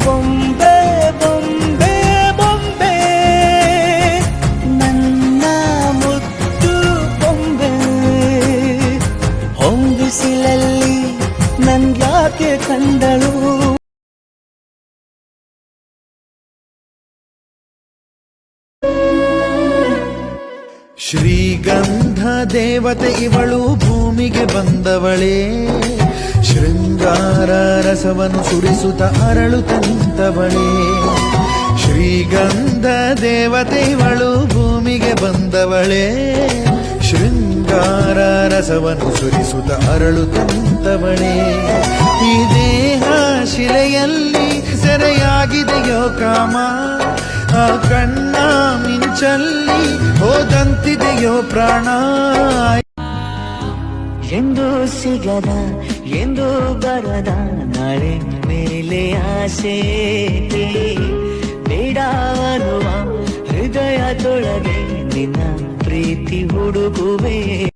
ಬೊಂಬೆ ಬೊಂಬೆ ಬೊಂಬೆ ನನ್ನ ಮುದ್ದು ಬೊಂಬೆ ಹೊಂಬಿಸಿಲಲ್ಲಿ ನನ್ಯಾಕೆ ಕಂಡಳು ಶ್ರೀಗಂಧ ದೇವತೆ ಇವಳು ಭೂಮಿಗೆ ಬಂದವಳೇ ಶೃಂಗಾರ ರಸವನ್ನು ಸುರಿಸುತ್ತ ಅರಳುತ್ತ ನಿಂತವಳೇ ಶ್ರೀಗಂಧ ದೇವತೆ ಇವಳು ಭೂಮಿಗೆ ಬಂದವಳೇ ಶೃಂಗಾರ ರಸವನ್ನು ಸುರಿಸುತ್ತ ಅರಳುತ್ತ ನಿಂತವಳೇ ಈ ದೇಹ ಶಿಲೆಯಲ್ಲಿ ಸೆರೆಯಾಗಿದೆಯೋ ಕಾಮ ಆ ಕಣ್ಣ ಮಿಂಚಲ್ಲಿ ಹೋದಂತಿದೆಯೋ ಪ್ರಾಣ ಎಂದು ಸಿಗದ ಎಂದು ಬರದ ನಾಳೆ ಮೇಲೆ ಆಸೆ ಬೇಡವನ್ನುವ ಹೃದಯದೊಳಗೆ ನಿನ್ನ ಪ್ರೀತಿ ಹುಡುಕುವೆ.